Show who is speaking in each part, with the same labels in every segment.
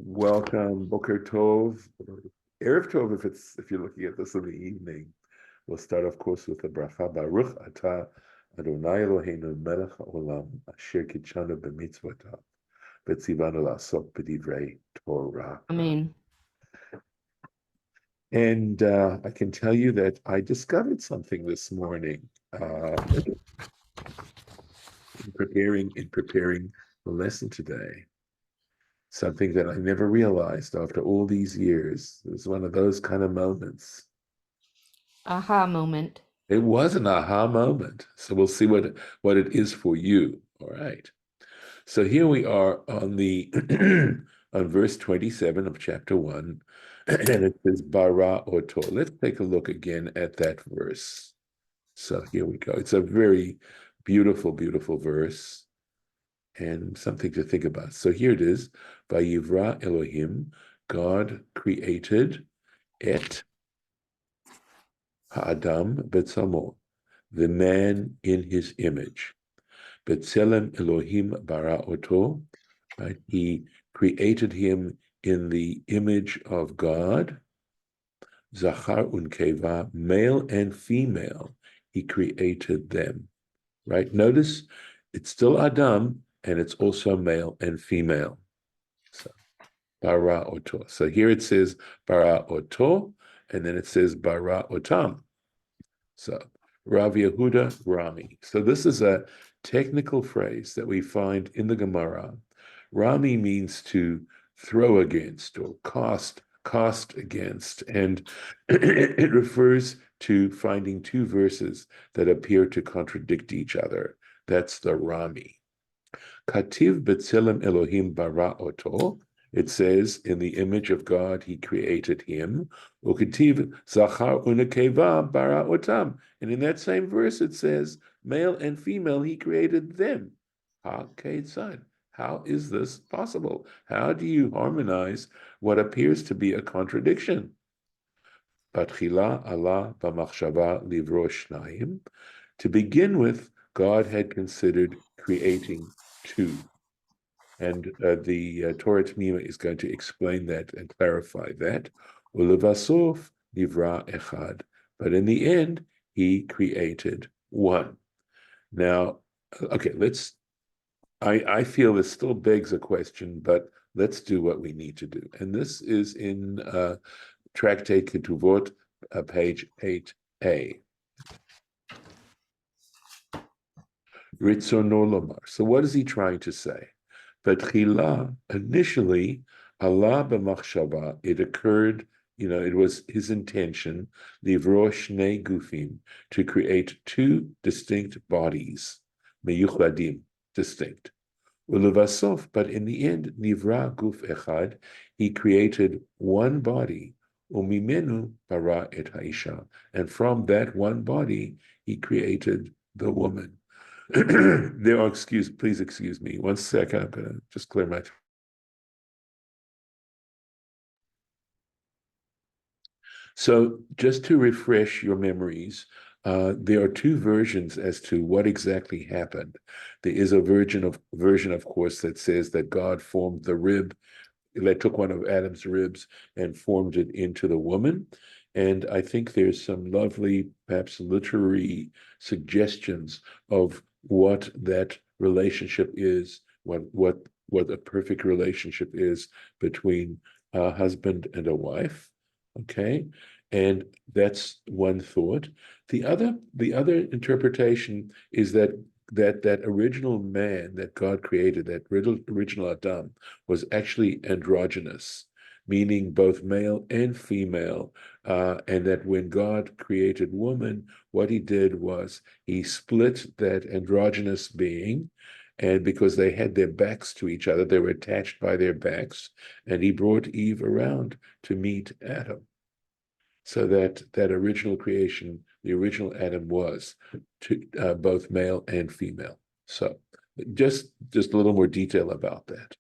Speaker 1: Welcome, Boker Tov, Erev Tov. If you're looking at this in the evening, we'll start, of course, with the bracha Baruch Atah Adonai Eloheinu Melech Haolam Asher Kitshanu b'mitzvotav v'tzivanu la'asok b'divrei Torah.
Speaker 2: Amen.
Speaker 1: And I can tell you that I discovered something this morning in preparing the lesson today. Something that I never realized after all these years. It was one of those kind of moments.
Speaker 2: Aha moment.
Speaker 1: It was an aha moment. So we'll see what it is for you. All right. So here we are on the on verse 27 of chapter 1, and it says bara אותו. Let's take a look again at that verse. So here we go. It's a very beautiful, beautiful verse, and something to think about. So here it is. Vayivra Elohim, God created et ha'adam betzamo, the man in his image. Betzelem Elohim bara oto, right? He created him in the image of God. Zachar unkeva, male and female, he created them, right? Notice it's still Adam, and it's also male and female. So, bara oto. So here it says bara oto, and then it says bara otam. So Rav Yehuda Rami. So this is a technical phrase that we find in the Gemara. Rami means to throw against or cast against, and it refers to finding two verses that appear to contradict each other. That's the Rami. Kativ B'Tselem Elohim bara oto. It says, in the image of God, he created him. Ukativ Zachar unekeva bara otam. And in that same verse, it says, male and female, he created them. Ha ketzad. How is this possible? How do you harmonize what appears to be a contradiction? Batchila Allah b'machshava livro shnayim. To begin with, God had considered creating two. And the Torah Temimah is going to explain that and clarify that. Ulevasof nivra echad. But in the end, he created one. Now, okay, I feel this still begs a question, but let's do what we need to do. And this is in Tractate Ketuvot, page 8a. Ritzono lomar. So what is he trying to say? But initially, Allah b'machshava, it occurred, it was his intention, livro shnei gufim, to create two distinct bodies, meyuchladim, distinct. Ulevasof, but in the end, nivra guf echad, he created one body, umimenu bara et haisha, and from that one body, he created the woman. Please excuse me. 1 second, I'm gonna just clear my throat. So just to refresh your memories, there are two versions as to what exactly happened. There is a version, of course, that says that God formed the rib, that took one of Adam's ribs and formed it into the woman. And I think there's some lovely, perhaps literary suggestions of what that relationship is, what a perfect relationship is between a husband and a wife. Okay, and that's one thought. The other interpretation is that original man that God created, that original Adam, was actually androgynous, meaning both male and female, and that when God created woman, what he did was he split that androgynous being, and because they had their backs to each other, they were attached by their backs, and he brought Eve around to meet Adam. So that original creation, the original Adam, was both male and female. So just a little more detail about that.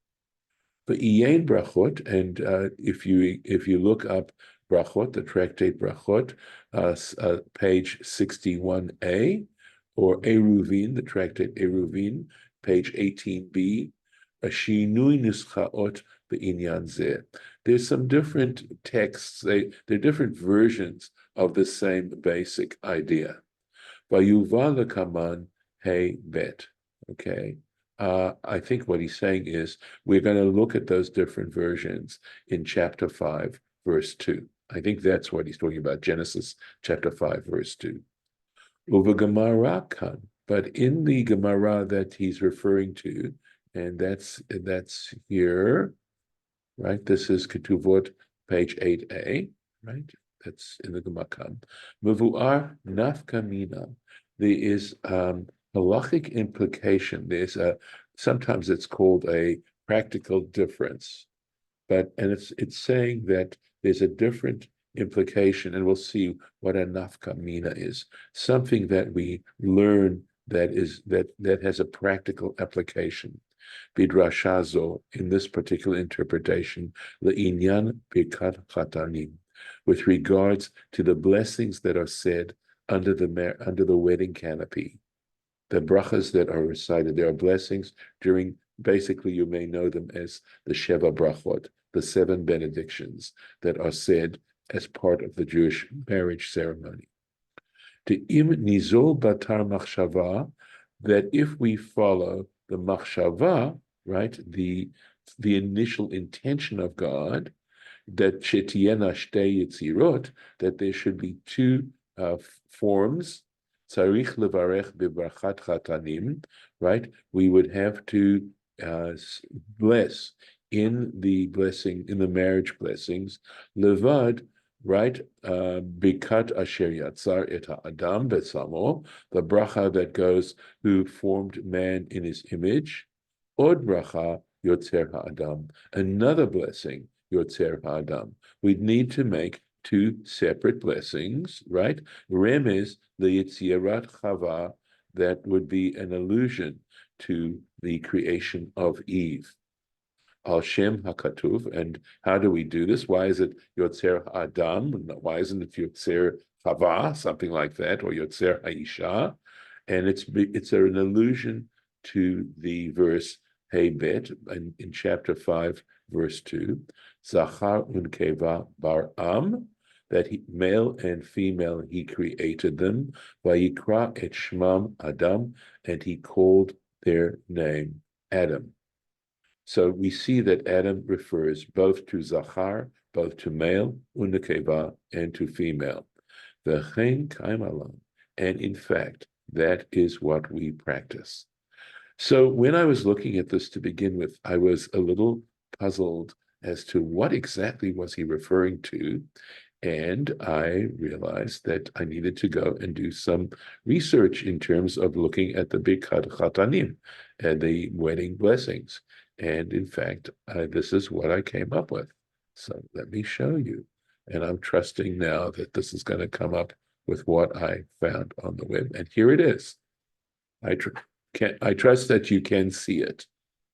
Speaker 1: But Iyain Brachot, and if you look up Brachot, the Tractate Brachot, page 61a, or Eruvin, the Tractate Eruvin, page 18b, השינוי נוסחאות בעניין זה. There's some different texts, they're different versions of the same basic idea. ויובא לקמן hey bet. Okay. I think what he's saying is we're going to look at those different versions in chapter 5, verse 2. I think that's what he's talking about, Genesis chapter 5, verse 2. Uva Gemara kan, but in the Gemara that he's referring to, and that's here, right? This is Ketuvot, page 8a, right? That's in the Gemara kan. Mevu'ar nafkamina. There is halachic implication. There's sometimes it's called a practical difference, and it's saying that there's a different implication, and we'll see what a nafkamina is. Something that we learn that has a practical application. Bidrashazo, in this particular interpretation, le'inyan birkat chatanim, with regards to the blessings that are said under the wedding canopy, the brachas that are recited. There are blessings during, basically you may know them as the Sheva Brachot, the 7 benedictions that are said as part of the Jewish marriage ceremony. Te'im nizol batar machshava, that if we follow the machshava, right, the initial intention of God, that shetiyena shtei yitzirot, that there should be 2 forms, tzarich levarech bebrachat chatanim, right? We would have to bless in the blessing, in the marriage blessings, levad, right? Bikat asher yatzar et ha'adam betzamo, the bracha that goes, who formed man in his image, od bracha yotzer ha'adam, another blessing, yotzer ha'adam. We'd need to make 2 separate blessings, right? Remez the Yitzirat Chava, that would be an allusion to the creation of Eve. Al Shem HaKatuv, and how do we do this? Why is it Yotzer Adam? Why isn't it Yotzer Chava, something like that, or Yotzer Haisha? And it's an allusion to the verse Hey Bet in chapter 5, verse 2, Zachar unkeva bar-am, that male and female he created them, Vayikra et shmam Adam, and he called their name Adam. So we see that Adam refers both to Zachar, both to male, unkeva, and to female. V'chein kaimalam, and in fact, that is what we practice. So when I was looking at this to begin with, I was a little puzzled as to what exactly was he referring to, and I realized that I needed to go and do some research in terms of looking at the Birkat Chatanim and the wedding blessings. And in fact, this is what I came up with. So let me show you. And I'm trusting now that this is going to come up with what I found on the web. And here it is. I trust that you can see it.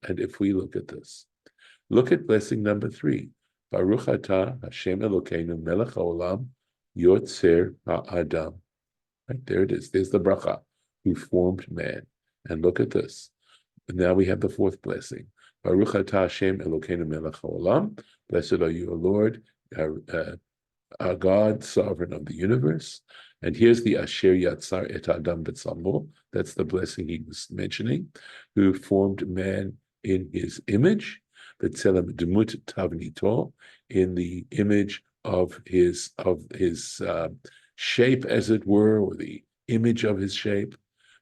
Speaker 1: And if we look at this, look at blessing number 3. Baruch atah Hashem Elokeinu melech haolam yotzer ha'adam. Right, there it is. There's the bracha, who formed man. And look at this. And now we have the 4th blessing. Baruch atah Hashem Elokeinu melech haolam. Blessed are you, O Lord, our God, sovereign of the universe. And here's the Asher Yatzar et Adam Betzalmo. That's the blessing he was mentioning, who formed man in his image, Betzelem Demut Tavnito, in the image of his shape, as it were, or the image of his shape.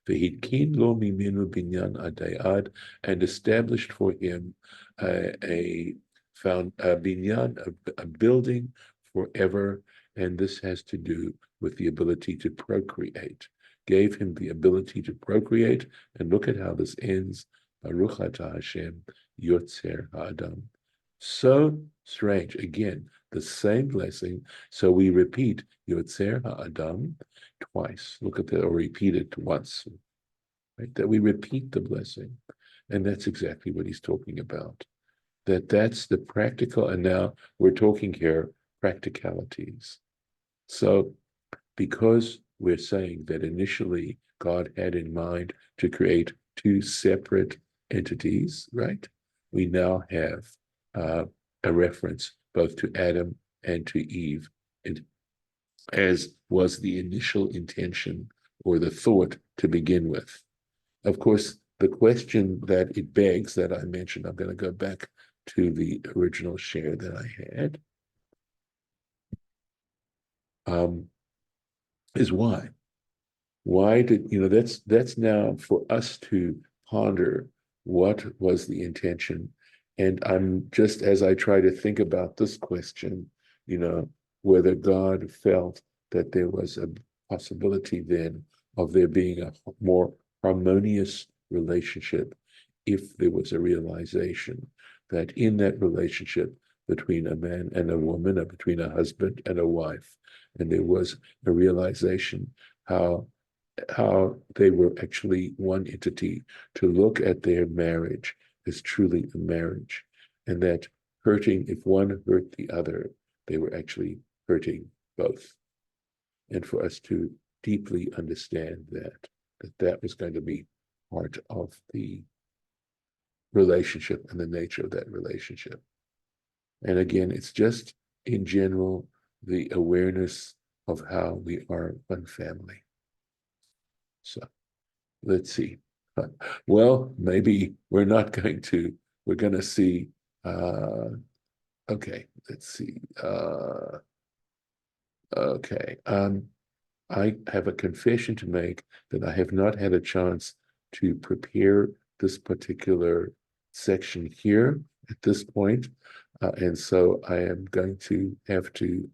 Speaker 1: V'hitkin lo mimenu binyan adayad, and established for him a binyan, a building forever, and this has to do with the ability to procreate. Gave him the ability to procreate, and look at how this ends. Baruch atah Hashem Yotzer Ha'adam. So strange. Again, the same blessing. So we repeat Yotzer Ha'adam twice. Look at that, or repeat it once. Right? That we repeat the blessing. And that's exactly what he's talking about. That's the practical, and now we're talking here practicalities. So because we're saying that initially God had in mind to create 2 separate entities, right? we now have a reference both to Adam and to Eve, and as was the initial intention or the thought to begin with. Of course, the question that it begs that I mentioned, I'm going to go back to the original share that I had, is why? Why did, that's now for us to ponder what was the intention. And I'm just, as I try to think about this question, whether God felt that there was a possibility then of there being a more harmonious relationship if there was a realization that in that relationship between a man and a woman, or between a husband and a wife, and there was a realization how they were actually one entity, to look at their marriage as truly a marriage, and that hurting, if one hurt the other, they were actually hurting both. And for us to deeply understand that was going to be part of the relationship and the nature of that relationship. And again, it's just in general the awareness of how we are one family. So let's see. Well, maybe we're not going to, we're going to see. Okay, let's see. Okay. I have a confession to make that I have not had a chance to prepare this particular section here at this point. And so I am going to have to,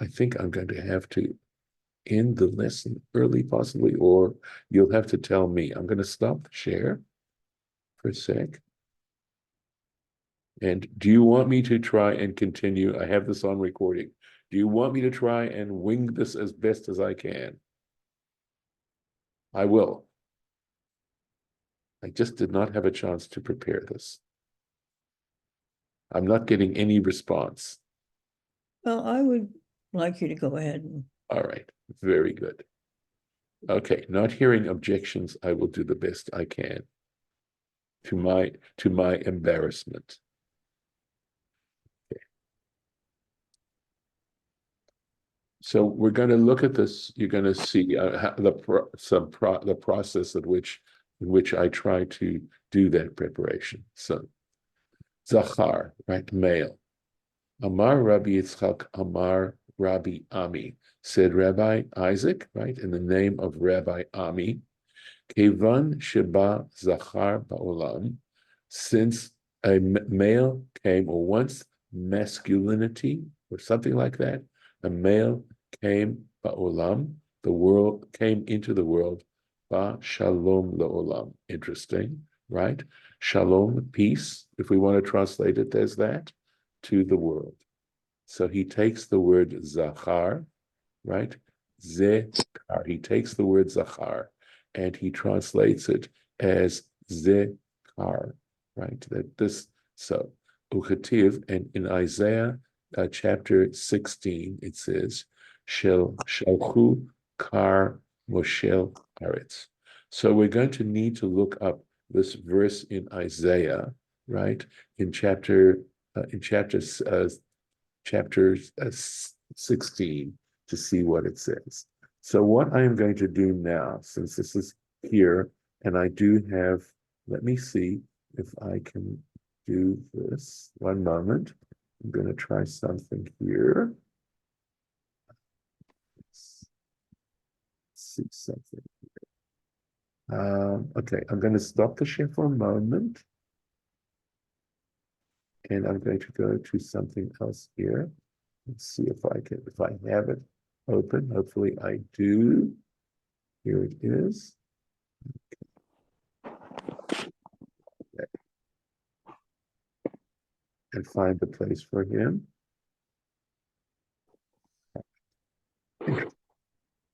Speaker 1: I think I'm going to have to end the lesson early, possibly, or you'll have to tell me. I'm going to stop the share for a sec. And do you want me to try and continue? I have this on recording. Do you want me to try and wing this as best as I can? I will. I just did not have a chance to prepare this. I'm not getting any response.
Speaker 3: Well, I would like you to go ahead.
Speaker 1: All right, very good. Okay, not hearing objections, I will do the best I can, to my embarrassment. Okay. So we're going to look at this. You're going to see the process in which I try to do that preparation. So, Zachar, right, male. Amar Rabbi Yitzchak, Amar Rabbi Ami, said Rabbi Isaac, right, in the name of Rabbi Ami, Kevan Sheba Zachar Ba'olam, since a male came, or once masculinity, or something like that, a male came Ba'olam, the world came into the world, Ba Shalom La'olam. Interesting, right? Shalom, peace, if we want to translate it as that, to the world. So he takes the word Zachar, right? Zekar. He takes the word Zachar and he translates it as Zekar, right? That this, so Uchativ, and in Isaiah chapter 16, it says, Shalchu Kar Moshel Aretz. So we're going to need to look up this verse in Isaiah, right? In chapter 16 to see what it says. So what I am going to do now, since this is here, and I do have, let me see if I can do this. One moment. I'm going to try something here. Let's see something here. Okay, I'm going to stop the share for a moment. And I'm going to go to something else here. Let's see if I have it open. Hopefully I do. Here it is. Okay. And find the place for him.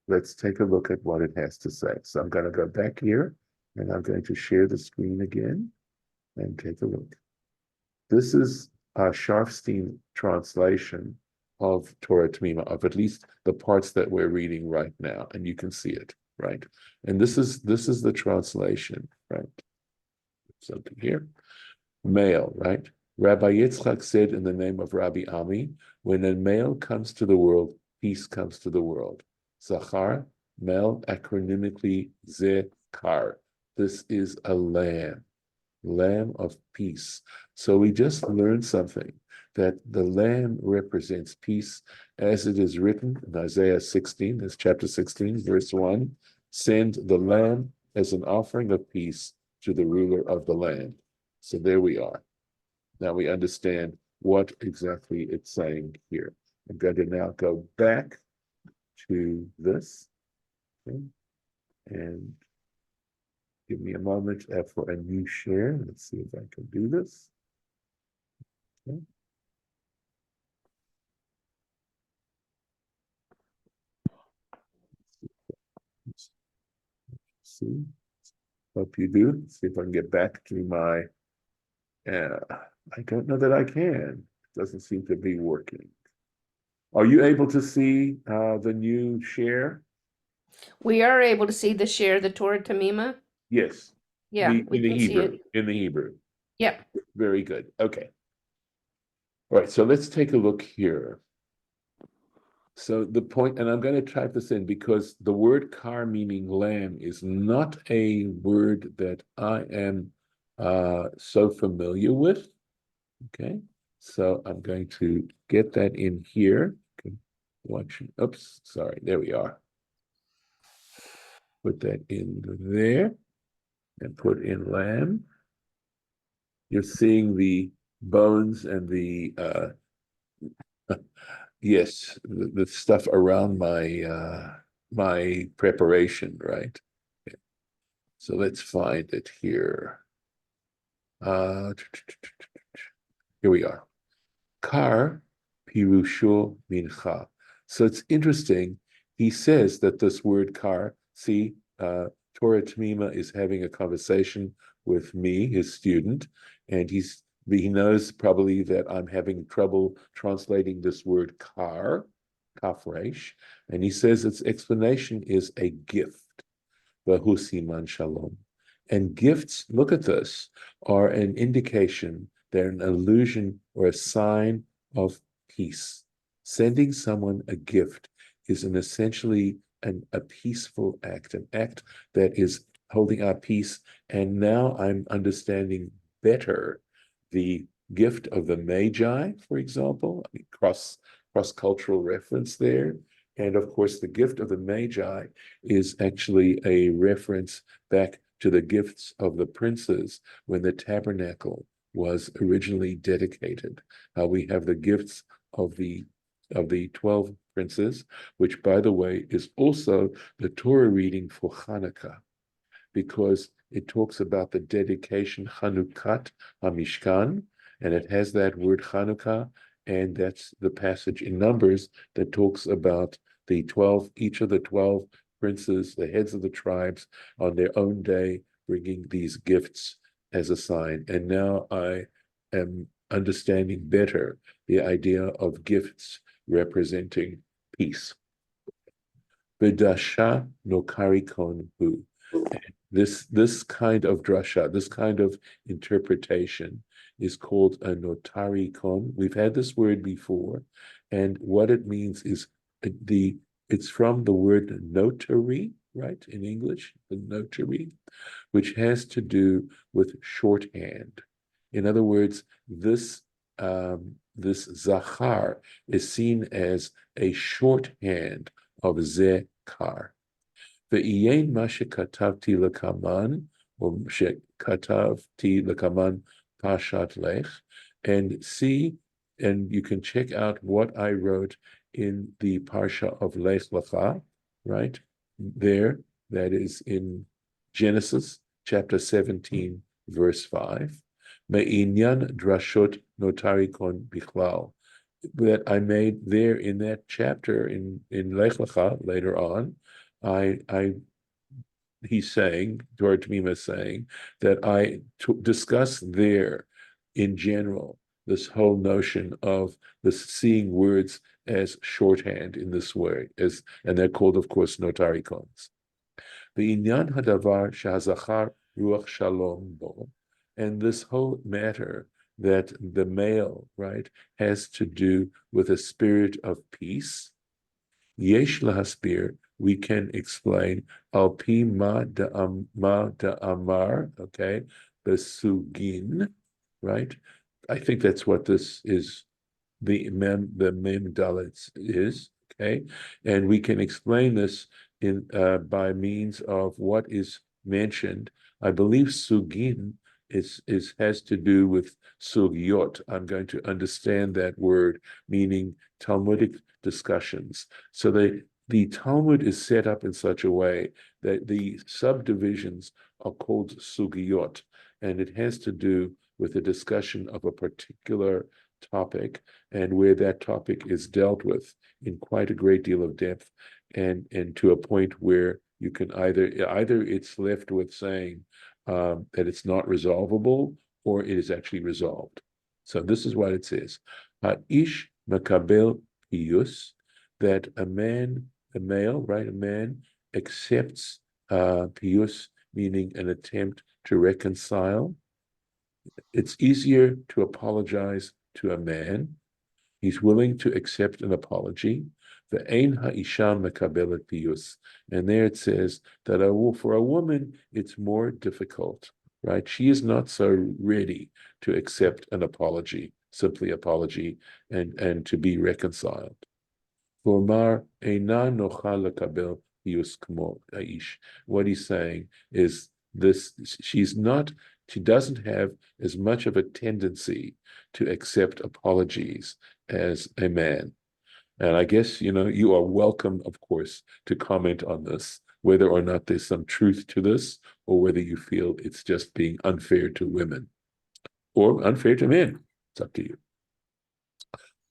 Speaker 1: Let's take a look at what it has to say. So I'm going to go back here and I'm going to share the screen again and take a look. This is a Sharfstein translation of Torah Temimah, of at least the parts that we're reading right now, and you can see it, right? And this is the translation, right? Something here. male, right? Rabbi Yitzchak said in the name of Rabbi Ami, when a male comes to the world, peace comes to the world. Zachar, male, acronymically Zekar. This is a lamb of peace. So we just learned something, that the lamb represents peace, as it is written in Isaiah 16, that's chapter 16, verse 1, send the lamb as an offering of peace to the ruler of the land. So there we are. Now we understand what exactly it's saying here. I'm going to now go back to this, okay, and give me a moment for a new share. Let's see if I can do this. Okay. See, hope you do. See if I can get back to my, I don't know that I can. It doesn't seem to be working. Are you able to see the new share?
Speaker 2: We are able to see the share, the Torah Temimah.
Speaker 1: Yes.
Speaker 2: Yeah, we
Speaker 1: In the
Speaker 2: can see
Speaker 1: Hebrew.
Speaker 2: it.
Speaker 1: In the Hebrew.
Speaker 2: Yep.
Speaker 1: Very good. Okay. All right. So let's take a look here. So the point, and I'm going to type this in because the word kar, meaning lamb, is not a word that I am so familiar with. Okay. So I'm going to get that in here. Okay. Watching. Oops. Sorry. There we are. Put that in there and put in lamb. You're seeing the bones and the yes, the stuff around my preparation, right? Okay. So let's find it here. Here we are. Kar pirusho mincha. So it's interesting. He says that this word kar, see, Torah Temimah is having a conversation with me, his student, and he knows probably that I'm having trouble translating this word kar, kafresh, and he says its explanation is a gift, vahusiman shalom. And gifts, look at this, are an indication, they're an illusion or a sign of peace. Sending someone a gift is essentially a peaceful act, an act that is holding our peace. And now I'm understanding better the gift of the Magi, for example, cross-cultural reference there. And of course, the gift of the Magi is actually a reference back to the gifts of the princes when the tabernacle was originally dedicated. We have the gifts of the 12 princes, which, by the way, is also the Torah reading for Hanukkah, because it talks about the dedication Chanukat HaMishkan, and it has that word Hanukkah, and that's the passage in Numbers that talks about the 12, each of the 12 princes, the heads of the tribes, on their own day, bringing these gifts as a sign. And now I am understanding better the idea of gifts representing peace. B'dasha no karikon hu. This kind of drasha, this kind of interpretation is called a notarikon. We've had this word before, and what it means is it's from the word notary, right, in English, the notary, which has to do with shorthand. In other words, this zachar is seen as a shorthand of zekar. Ve'yein ma shekatavti lekaman, or shekatavti lekaman pashat lech, and see, and you can check out what I wrote in the parsha of Lech Lecha, right there. That is in Genesis chapter 17, verse 5. Me'inyan drashot notarikon bichlal, that I made there in that chapter in Lech Lecha later on. He's saying, Torah Temimah is saying, that I discuss there in general this whole notion of this seeing words as shorthand in this way, and they're called, of course, notarikons. The inyan hadavar shahazachar ruach shalom bo, And this whole matter that the male, right, has to do with a spirit of peace. Yesh lahaspir, we can explain al pi ma amar, okay, besugin, right? I think that's what this is. The mem dalits is, okay, and we can explain this in by means of what is mentioned. I believe sugin is has to do with sugyot. I'm going to understand that word, meaning Talmudic discussions. So the Talmud is set up in such a way that the subdivisions are called sugyot, and it has to do with the discussion of a particular topic, and where that topic is dealt with in quite a great deal of depth, and to a point where you can either it's left with saying that it's not resolvable, or it is actually resolved. So this is what it says: Ish makabel piyus, that a male, right, a man accepts piyus, meaning an attempt to reconcile. It's easier to apologize to a man. He's willing to accept an apology. The ein ha'isha mekabelet piyus, and there it says that for a woman it's more difficult, right? She is not so ready to accept an apology, simply apology, and to be reconciled. What he's saying is this: she doesn't have as much of a tendency to accept apologies as a man. And I guess, you are welcome, of course, to comment on this, whether or not there's some truth to this, or whether you feel it's just being unfair to women or unfair to men. It's up to you.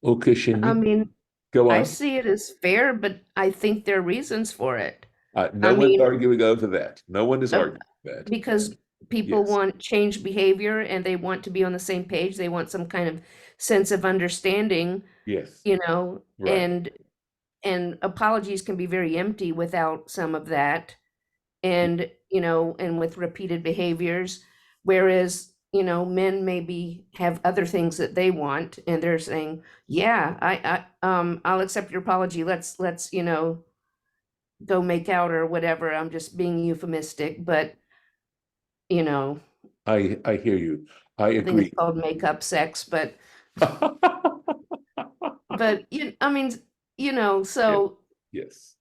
Speaker 1: Okay,
Speaker 2: I
Speaker 1: Shani,
Speaker 2: mean,
Speaker 1: go
Speaker 2: I
Speaker 1: on.
Speaker 2: see it as fair, but I think there are reasons for it.
Speaker 1: No
Speaker 2: I
Speaker 1: one's
Speaker 2: mean,
Speaker 1: arguing over that. No one is
Speaker 2: uh,
Speaker 1: arguing that.
Speaker 2: because people
Speaker 1: Yes,
Speaker 2: want change behavior and they want to be on the same page. They want some kind of sense of understanding,
Speaker 1: yes,
Speaker 2: you know,
Speaker 1: right.
Speaker 2: and apologies can be very empty without some of that, and and with repeated behaviors, whereas men maybe have other things that they want, and they're saying, yeah, I'll accept your apology, let's go make out or whatever. I'm just being euphemistic, but you know
Speaker 1: I hear you. I
Speaker 2: I think it's
Speaker 1: agree.
Speaker 2: called makeup sex, but I mean,
Speaker 1: Yeah,
Speaker 2: so
Speaker 1: yes.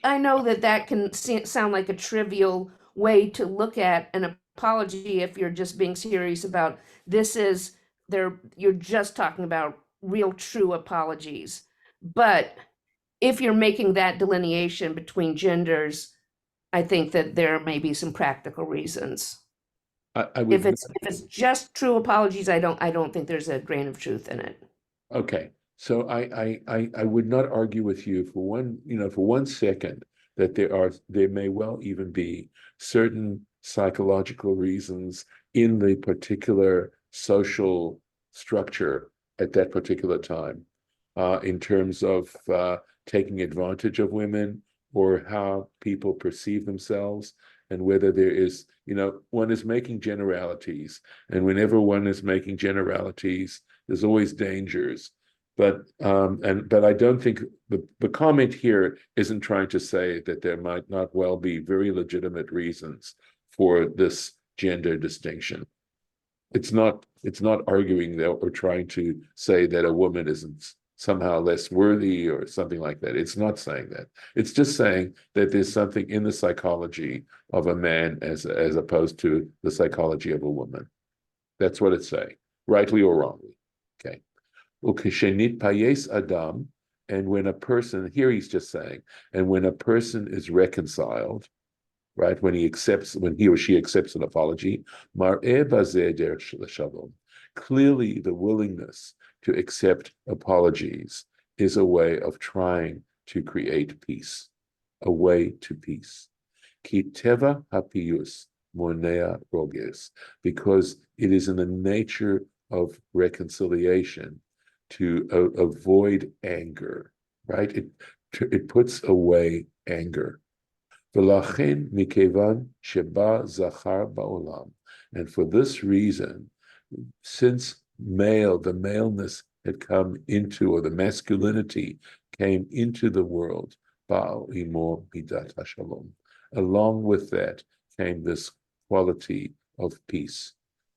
Speaker 2: I know that that can sound like a trivial way to look at an apology if you're just being serious about this is you're just talking about real true apologies. But if you're making that delineation between genders, I think that there may be some practical reasons.
Speaker 1: I
Speaker 2: If
Speaker 1: would.
Speaker 2: it's just true apologies, I don't think there's a grain of truth in it.
Speaker 1: Okay, so I would not argue with you for one second that there may well even be certain psychological reasons in the particular social structure at that particular time, in terms of taking advantage of women, or how people perceive themselves, and whether there is, one is making generalities, and whenever one is making generalities, there's always dangers. But I don't think the comment here isn't trying to say that there might not well be very legitimate reasons for this gender distinction. It's not arguing that, or trying to say that a woman isn't somehow less worthy or something like that. It's not saying that. It's just saying that there's something in the psychology of a man as opposed to the psychology of a woman. That's what it's saying, rightly or wrongly. Okay. Ukeshenit payes adam, and when a person, here he's just saying, and when a person is reconciled, right, when he or she accepts an apology, mar'eh bazeh derech leshalom, clearly the willingness to accept apologies is a way of trying to create peace, a way to peace. Ki teva hapiyus monea roges, because it is in the nature of reconciliation to avoid anger, right? It puts away anger. V'lachen mikevan sheba zachar ba'olam. And for this reason, since the maleness had come into, or the masculinity came into the world, ba'al imo midat hashalom. Along with that came this quality of peace.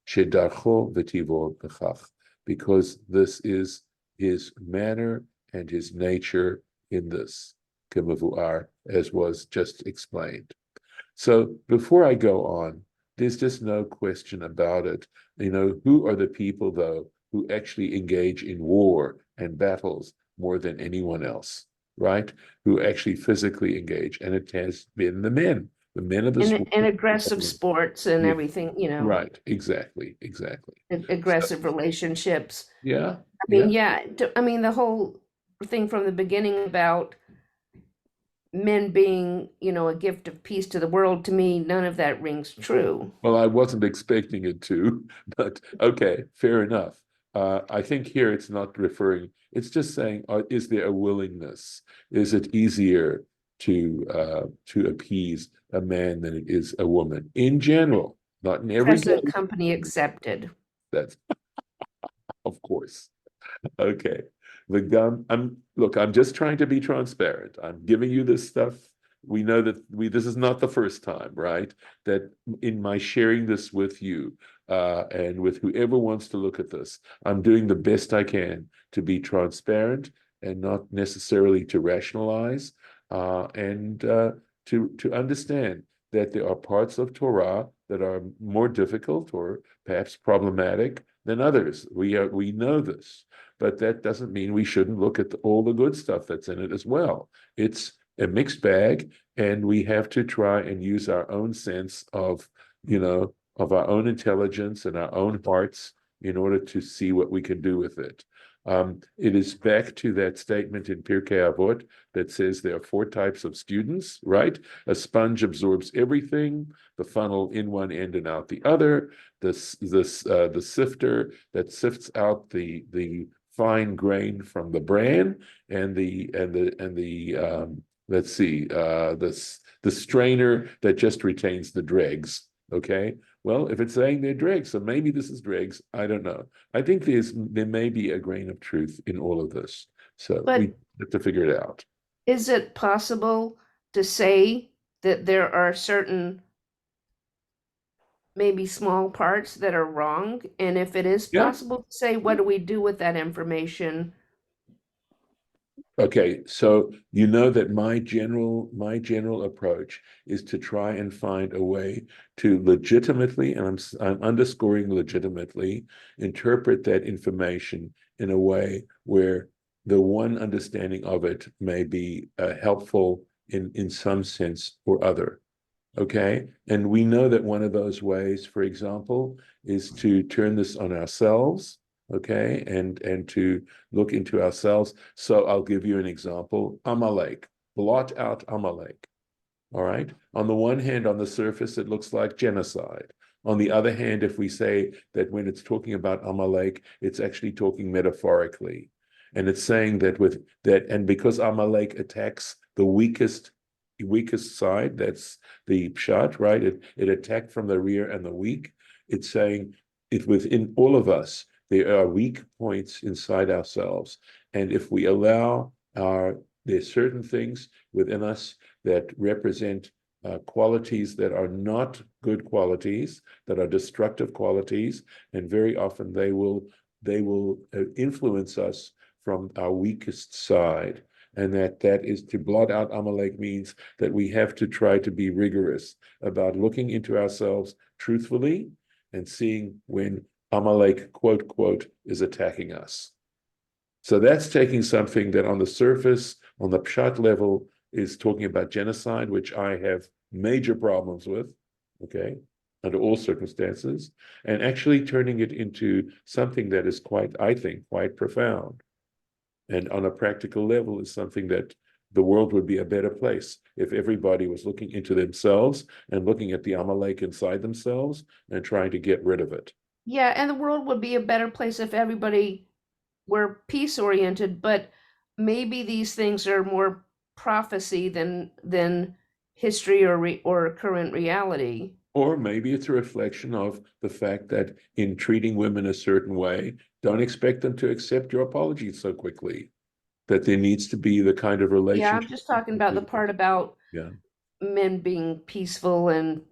Speaker 1: Shedarcho v'tivor b'chach, because this is his manner and his nature in this, kemevuar, as was just explained. So before I go on, there's just no question about it. Who are the people, though, who actually engage in war and battles more than anyone else, right? Who actually physically engage. And it has been the men of this world.
Speaker 2: And aggressive sports and
Speaker 1: Yeah,
Speaker 2: everything,
Speaker 1: right, exactly. So,
Speaker 2: aggressive relationships.
Speaker 1: yeah,
Speaker 2: I mean, the whole thing from the beginning about men being, a gift of peace to the world, to me, none of that rings true.
Speaker 1: Well, I wasn't expecting it to, but okay, fair enough. I think here it's not referring, it's just saying, is there a willingness? Is it easier to appease a man than it is a woman? In general, not in every
Speaker 2: Present
Speaker 1: case.
Speaker 2: company accepted.
Speaker 1: That's of course. Okay. I'm just trying to be transparent. I'm giving you this stuff. We know that this is not the first time, right? That in my sharing this with you, and with whoever wants to look at this, I'm doing the best I can to be transparent and not necessarily to rationalize, and to understand that there are parts of Torah that are more difficult or perhaps problematic than others. We know this, but that doesn't mean we shouldn't look at all the good stuff that's in it as well. It's a mixed bag, and we have to try and use our own sense of our own intelligence and our own hearts in order to see what we can do with it. It is back to that statement in Pirkei Avot that says there are 4 types of students, right? A sponge absorbs everything, the funnel in one end and out the other, the sifter that sifts out the fine grain from the bran, and the the strainer that just retains the dregs. Okay. Well, if it's saying they're dregs, so maybe this is dregs. I don't know. I think there may be a grain of truth in all of this. So
Speaker 2: But
Speaker 1: we have to figure it out.
Speaker 2: is it possible to say that there are certain, maybe small parts that are wrong? And if it is
Speaker 1: Yeah.
Speaker 2: possible to say, what do we do with that information?
Speaker 1: Okay, so you know that my general approach is to try and find a way to legitimately, and I'm underscoring legitimately, interpret that information in a way where the one understanding of it may be helpful in some sense or other. Okay, and we know that one of those ways, for example, is to turn this on ourselves. Okay, and to look into ourselves. So I'll give you an example. Amalek, blot out Amalek. All right. On the one hand, on the surface, it looks like genocide. On the other hand, if we say that when it's talking about Amalek, it's actually talking metaphorically. And it's saying that and because Amalek attacks the weakest side, that's the pshat, right? It attacked from the rear and the weak. It's saying it within all of us, there are weak points inside ourselves. And if we allow there's certain things within us that represent qualities that are not good qualities, that are destructive qualities, and very often they will influence us from our weakest side. And that is to blot out Amalek means that we have to try to be rigorous about looking into ourselves truthfully and seeing when Amalek, quote, quote, is attacking us. So that's taking something that on the surface, on the pshat level, is talking about genocide, which I have major problems with, okay, under all circumstances, and actually turning it into something that is I think, quite profound. And on a practical level is something that the world would be a better place if everybody was looking into themselves and looking at the Amalek inside themselves and trying to get rid of it.
Speaker 2: Yeah, and the world would be a better place if everybody were peace oriented, but maybe these things are more prophecy than history or current reality.
Speaker 1: Or maybe it's a reflection of the fact that in treating women a certain way, don't expect them to accept your apology so quickly. That there needs to be the kind of
Speaker 2: Yeah,
Speaker 1: relationship.
Speaker 2: I'm just talking about the part about
Speaker 1: Yeah.
Speaker 2: men being peaceful and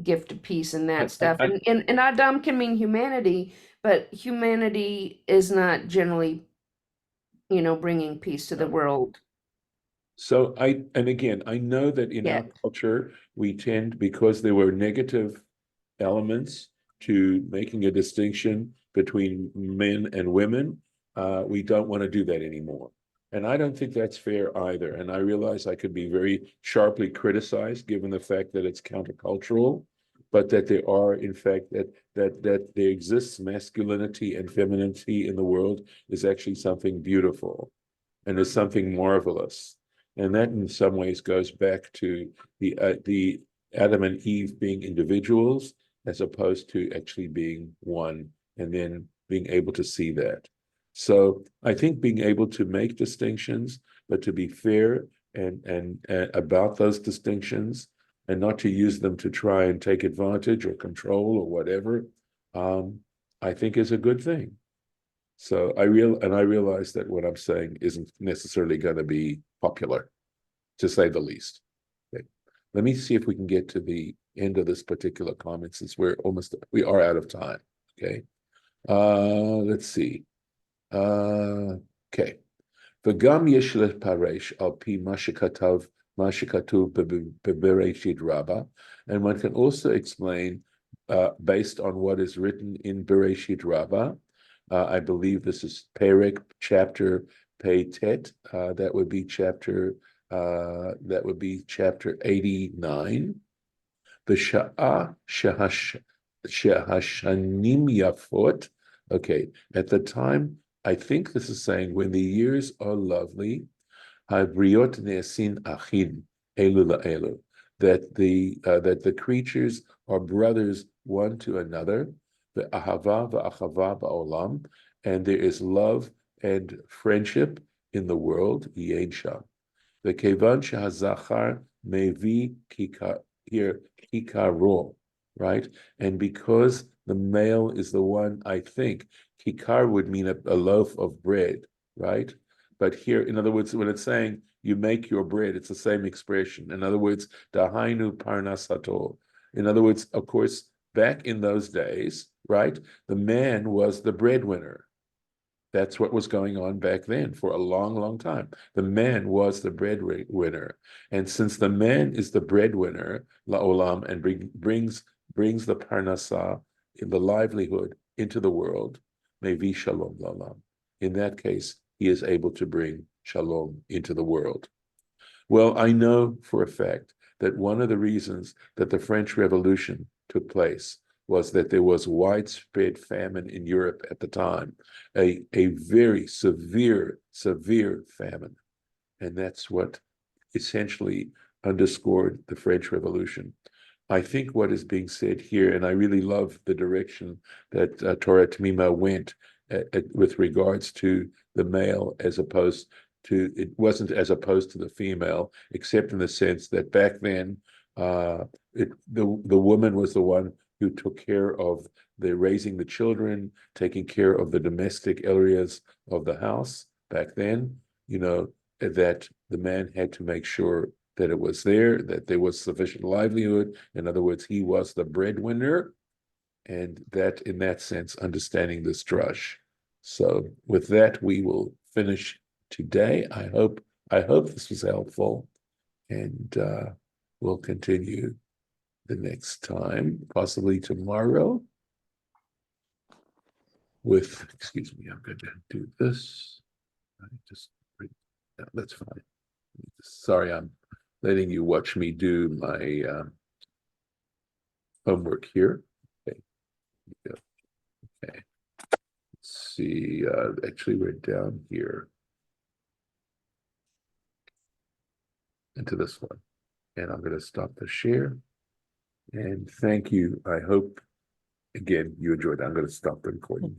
Speaker 2: gift of peace and that stuff.
Speaker 1: I-
Speaker 2: And Adam can mean humanity, but humanity is not generally, bringing peace to the world
Speaker 1: So and again, I know that in our
Speaker 2: yet.
Speaker 1: culture, we tend, because there were negative elements to making a distinction between men and women, we don't want to do that anymore. And I don't think that's fair either. And I realize I could be very sharply criticized given the fact that it's countercultural, but that there are, in fact, that there exists masculinity and femininity in the world is actually something beautiful and is something marvelous. And that in some ways goes back to the Adam and Eve being individuals as opposed to actually being one and then being able to see that. So I think being able to make distinctions, but to be fair and about those distinctions and not to use them to try and take advantage or control or whatever, I think is a good thing. So I realize that what I'm saying isn't necessarily going to be popular, to say the least. Okay. Let me see if we can get to the end of this particular comment since we are out of time. Okay. Let's see. Okay. וגם יש לפרש על פי מה שכתוב בבראשית רבה, and one can also explain based on what is written in Bereshit Rabbah. I believe this is Perek chapter Peitet. That would be chapter 89. V'sha'a shehashanim yafot. Okay, at the time, I think this is saying when the years are lovely, habriot ne'asin achin elu la'elu, that the creatures are brothers one to another, ve'ahava ve'achava ba'olam, and there is love and friendship in the world, yensha. Ve'kevan shehazachar mevi kikaro, right? And because the male is the one, I think, kikar would mean a loaf of bread, right? But here, in other words, when it's saying you make your bread, it's the same expression. In other words, dahainu parnasato. In other words, of course, back in those days, right, the man was the breadwinner. That's what was going on back then for a long, long time. The man was the breadwinner. And since the man is the breadwinner, la'olam, and brings the parnasah, in the livelihood, into the world, mevi shalom la'olam. In that case, he is able to bring shalom into the world. Well, I know for a fact that one of the reasons that the French Revolution took place was that there was widespread famine in Europe at the time, a very severe famine. And that's what essentially underscored the French Revolution. I think what is being said here, and I really love the direction that Torah Temimah went with regards to the male as opposed to, it wasn't as opposed to the female, except in the sense that back then, the woman was the one who took care of the raising the children, taking care of the domestic areas of the house back then, that the man had to make sure that it was there, that there was sufficient livelihood. In other words, he was the breadwinner, and that, in that sense, understanding this drush. So with that, we will finish today. I hope this was helpful, and we'll continue the next time, possibly tomorrow. Excuse me, I'm going to do this. That's fine. Sorry, I'm letting you watch me do my homework here. Okay. Okay. Let's see. Actually, we're down here into this one, and I'm going to stop the share. And thank you. I hope again you enjoyed. I'm going to stop the recording.